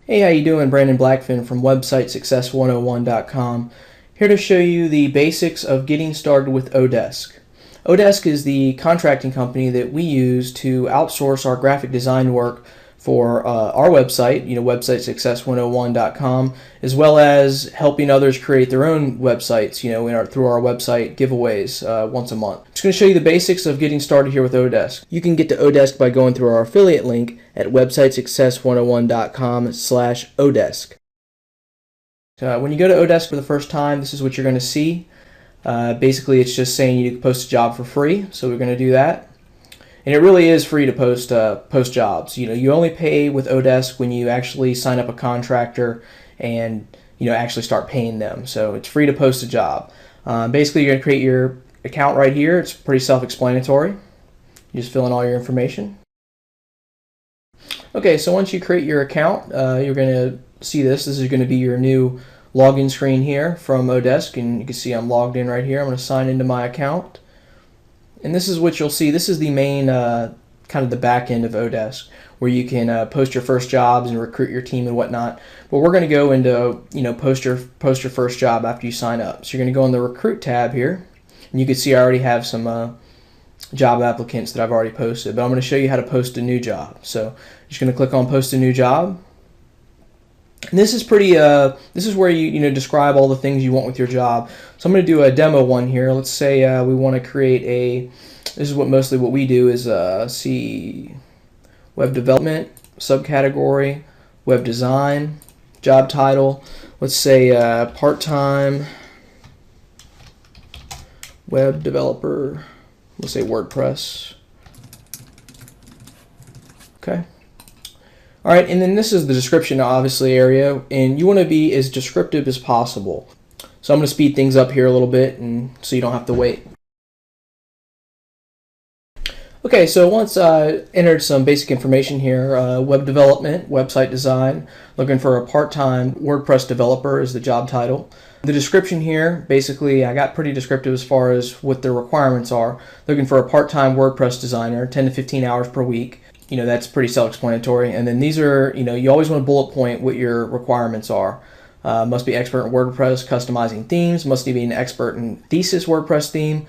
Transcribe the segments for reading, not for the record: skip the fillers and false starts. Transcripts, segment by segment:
Hey, how you doing? Brandon Blackfin from websitesuccess101.com. Here to show you the basics of getting started with oDesk. oDesk is the contracting company that we use to outsource our graphic design work for our website, websitesuccess101.com, as well as helping others create their own websites, through our website giveaways once a month. I'm just going to show you the basics of getting started here with oDesk. You can get to oDesk by going through our affiliate link at websitesuccess101.com/oDesk. When you go to oDesk for the first time, this is what you're going to see. Basically, it's just saying you can post a job for free, so we're going to do that. And it really is free to post jobs. You only pay with oDesk when you actually sign up a contractor and actually start paying them. So it's free to post a job. Basically, you're going to create your account right here. It's pretty self-explanatory. You just fill in all your information. Okay, so once you create your account, you're going to see this. This is going to be your new login screen here from oDesk, and you can see I'm logged in right here. I'm going to sign into my account. And this is what you'll see. This is the main kind of the back end of oDesk, where you can post your first jobs and recruit your team and whatnot. But we're going to go into post your first job after you sign up. So you're going to go in the recruit tab here, and you can see I already have some job applicants that I've already posted. But I'm going to show you how to post a new job. So I'm just going to click on post a new job. And this is pretty. This is where you describe all the things you want with your job. So I'm going to do a demo one here. Let's say we want to create a. This is mostly what we do is see web development subcategory, web design, job title. Let's say part-time web developer. Let's say WordPress. Okay. All right, and then this is the description, obviously, area, and you want to be as descriptive as possible. So I'm going to speed things up here a little bit, and so you don't have to wait. Okay, so once I entered some basic information here, web development, website design, looking for a part-time WordPress developer is the job title. The description here, basically, I got pretty descriptive as far as what the requirements are. Looking for a part-time WordPress designer, 10 to 15 hours per week. That's pretty self-explanatory. And then these are, you always want to bullet point what your requirements are. Must be expert in WordPress, customizing themes, must be an expert in Thesis WordPress theme,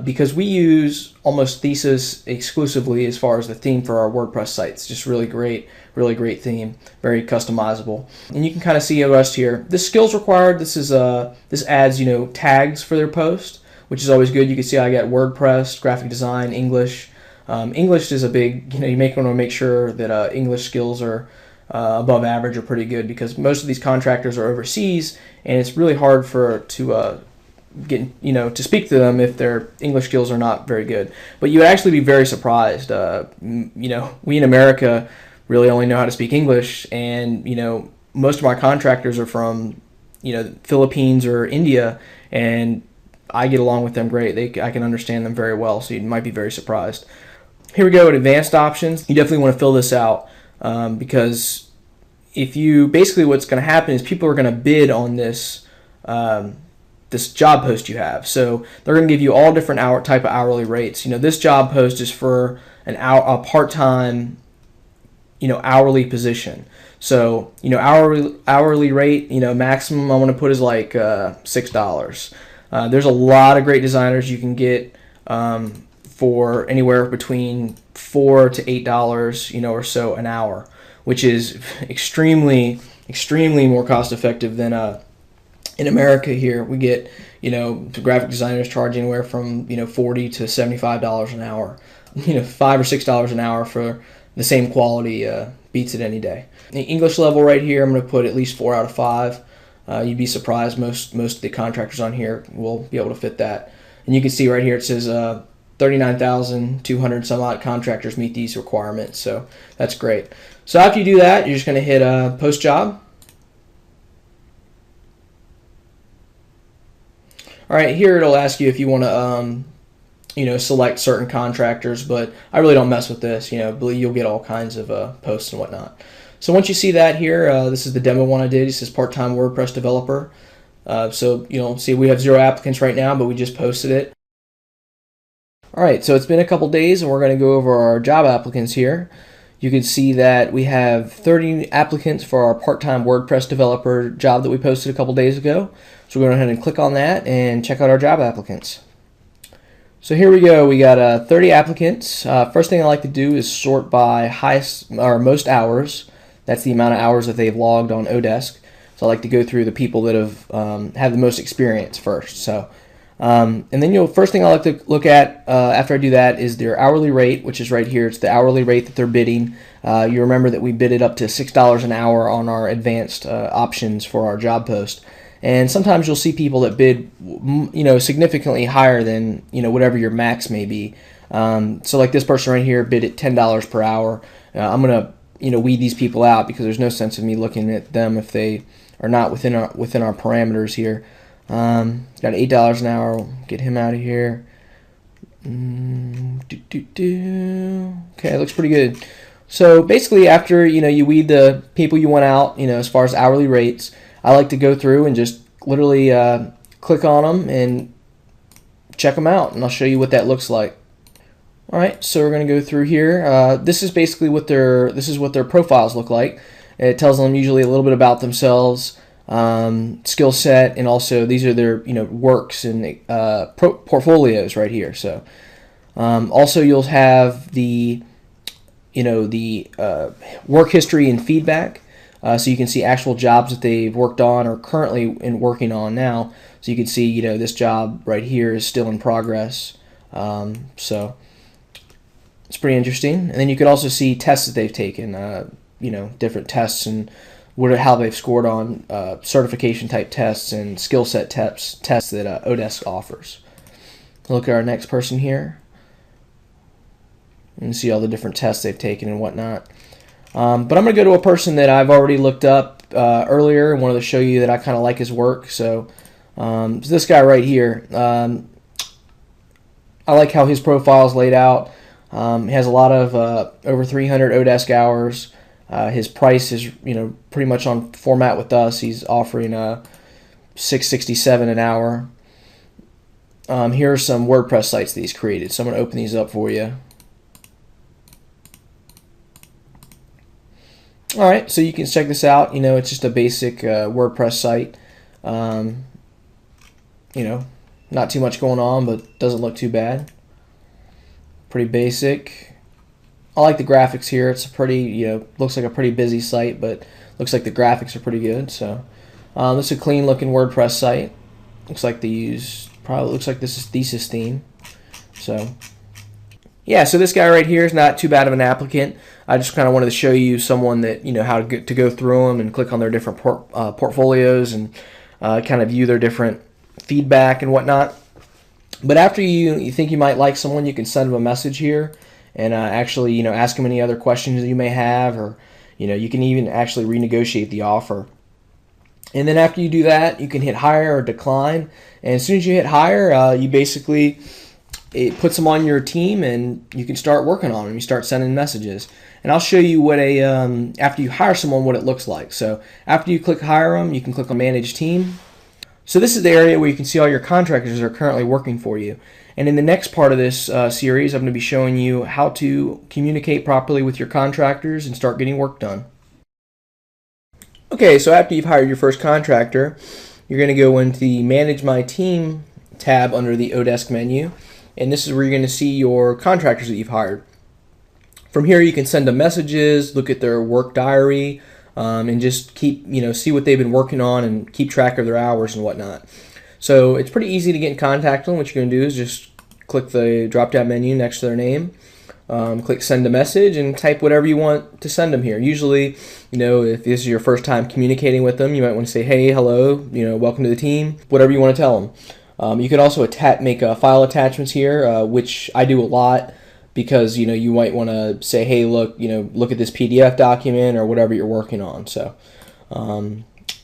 because we use almost Thesis exclusively as far as the theme for our WordPress sites. Just really great theme, very customizable. And you can kind of see the rest here. This skills required, this adds, tags for their post, which is always good. You can see I got WordPress, graphic design, English. English is a big, you want to make sure that English skills are above average or pretty good, because most of these contractors are overseas, and it's really hard to speak to them if their English skills are not very good. But you would actually be very surprised. We in America really only know how to speak English, and most of my contractors are from Philippines or India, and I get along with them great. I can understand them very well, so you might be very surprised. Here we go at advanced options. You definitely want to fill this out because basically what's going to happen is people are going to bid on this this job post you have. So they're going to give you all different type of hourly rates. This job post is for a part-time hourly position. So hourly rate maximum I want to put is like $6. There's a lot of great designers you can get for anywhere between $4 to $8, or so an hour, which is extremely more cost effective than in America. Here we get graphic designers charge anywhere from $40 to $75 an hour. $5 or $6 an hour for the same quality beats it any day. The English level right here, I'm going to put at least 4 out of 5. You'd be surprised, most of the contractors on here will be able to fit that. And you can see right here it says 39,200 some odd contractors meet these requirements, so that's great. So after you do that, you're just going to hit post job. All right, here it'll ask you if you want to select certain contractors, but I really don't mess with this. You'll get all kinds of posts and whatnot. So once you see that here, this is the demo one I did. It says part-time WordPress developer. So see we have 0 applicants right now, but we just posted it. All right, so it's been a couple days, and we're going to go over our job applicants here. you can see that we have 30 applicants for our part-time WordPress developer job that we posted a couple days ago. So we're going to go ahead and click on that and check out our job applicants. So here we go. We got 30 applicants. First thing I like to do is sort by highest or most hours. That's the amount of hours that they've logged on oDesk. So I like to go through the people that have had the most experience first. So, and then first thing I like to look at after I do that is their hourly rate, which is right here. It's the hourly rate that they're bidding. You remember that we bid it up to $6 an hour on our advanced options for our job post. And sometimes you'll see people that bid, significantly higher than, whatever your max may be. So like this person right here bid at $10 per hour. I'm going to, weed these people out because there's no sense of me looking at them if they are not within our parameters here. Got $8 an hour. We'll get him out of here. Okay, looks pretty good. So basically, after you weed the people you want out, as far as hourly rates, I like to go through and just literally click on them and check them out, and I'll show you what that looks like. All right, so we're going to go through here. This is basically what their profiles look like. It tells them usually a little bit about themselves, skill set, and also these are their works and portfolios right here. So also you'll have the work history and feedback. So you can see actual jobs that they've worked on or currently working on now. So you can see, this job right here is still in progress. So it's pretty interesting. And then you could also see tests that they've taken, different tests and how they've scored on certification type tests and skill set tests that oDesk offers. Look at our next person here and see all the different tests they've taken and whatnot. But I'm going to go to a person that I've already looked up earlier and wanted to show you that I kind of like his work. So this guy right here, I like how his profile is laid out. He has a lot of over 300 oDesk hours. His price is pretty much on format with us. He's offering $6.67 an hour. Here are some WordPress sites that he's created. So I'm going to open these up for you. Alright, so you can check this out. It's just a basic WordPress site. Not too much going on, but doesn't look too bad. Pretty basic. I like the graphics here. It's a pretty, looks like a pretty busy site, but looks like the graphics are pretty good. So this is a clean looking WordPress site. Looks like they use, probably looks like this is Thesis theme. So yeah, so this guy right here is not too bad of an applicant. I just kind of wanted to show you someone that, how to go through them and click on their different portfolios and kind of view their different feedback and whatnot. But after you think you might like someone, you can send them a message here and actually, ask them any other questions that you may have, or, you can even actually renegotiate the offer. And then after you do that, you can hit hire or decline. And as soon as you hit hire, you basically, it puts them on your team and you can start working on them. You start sending messages. And I'll show you what after you hire someone, what it looks like. So after you click hire them, you can click on manage team. So this is the area where you can see all your contractors that are currently working for you. And in the next part of this series, I'm going to be showing you how to communicate properly with your contractors and start getting work done. Okay, so after you've hired your first contractor, you're going to go into the Manage My Team tab under the oDesk menu. And this is where you're going to see your contractors that you've hired. From here, you can send them messages, look at their work diary, and just keep, see what they've been working on and keep track of their hours and whatnot. So it's pretty easy to get in contact with them. What you're going to do is just click the drop-down menu next to their name, click send a message, and type whatever you want to send them here. Usually, if this is your first time communicating with them, you might want to say, hey, hello, welcome to the team, whatever you want to tell them. You can also make file attachments here, which I do a lot because you might want to say, hey, look at this PDF document or whatever you're working on. So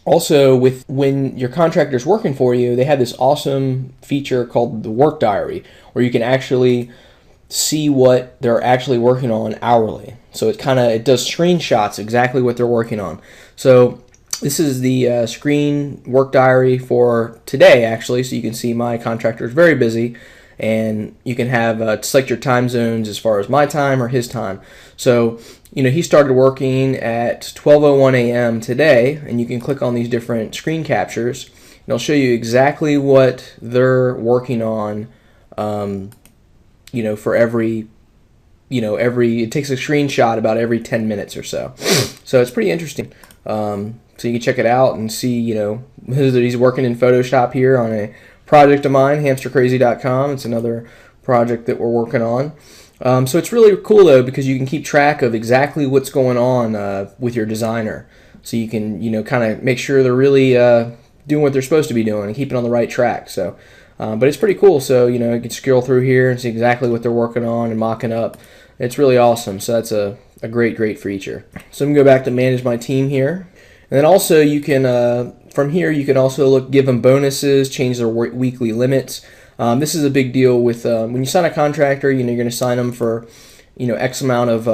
also when your contractor's working for you, they have this awesome feature called the work diary, where you can actually see what they're actually working on hourly. So it does screenshots exactly what they're working on. So this is the screen work diary for today, actually, so you can see my contractor is very busy, and you can have select your time zones as far as my time or his time. So he started working at 12:01 a.m. today, and you can click on these different screen captures, and it'll show you exactly what they're working on, for every, it takes a screenshot about every 10 minutes or so. So it's pretty interesting. So you can check it out and see, he's working in Photoshop here on a project of mine, hamstercrazy.com. It's another project that we're working on. So it's really cool though, because you can keep track of exactly what's going on with your designer. So you can, kind of make sure they're really doing what they're supposed to be doing and keeping on the right track. So, but it's pretty cool. So, you can scroll through here and see exactly what they're working on and mocking up. It's really awesome. So that's a great feature. So I'm going to go back to manage my team here. And then also you can, from here, you can also give them bonuses, change their weekly limits. This is a big deal with when you sign a contractor. You're going to sign them for, X amount of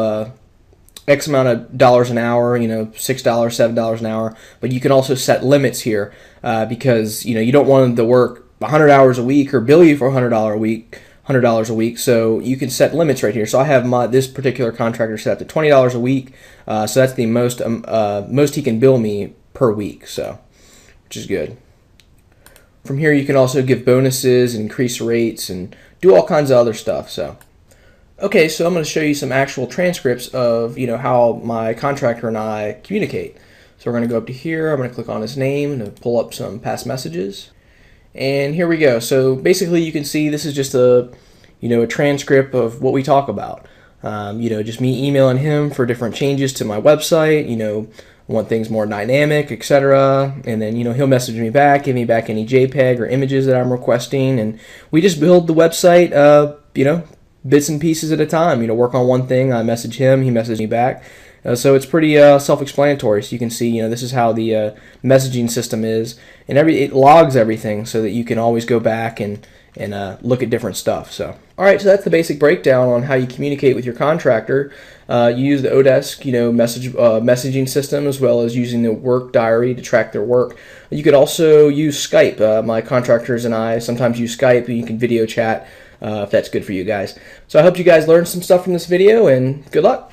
dollars an hour. $6, $7 an hour. But you can also set limits here because you don't want them to work 100 hours a week or bill you for $100 a week. So you can set limits right here. So I have this particular contractor set up to $20 a week. So that's the most he can bill me per week. So, which is good. From here, you can also give bonuses and increase rates and do all kinds of other stuff. So, okay, so I'm going to show you some actual transcripts of how my contractor and I communicate. So we're going to go up to here. I'm going to click on his name and pull up some past messages. And here we go. So basically, you can see this is just a transcript of what we talk about. Just me emailing him for different changes to my website. I want things more dynamic, etc. And then he'll message me back, give me back any JPEG or images that I'm requesting, and we just build the website, bits and pieces at a time. Work on one thing. I message him, he messages me back. So it's pretty self-explanatory. So you can see, this is how the messaging system is, and it logs everything so that you can always go back and look at different stuff. So, all right, so that's the basic breakdown on how you communicate with your contractor. You use the oDesk, messaging system, as well as using the work diary to track their work. You could also use Skype. My contractors and I sometimes use Skype, and you can video chat if that's good for you guys. So I hope you guys learned some stuff from this video, and good luck.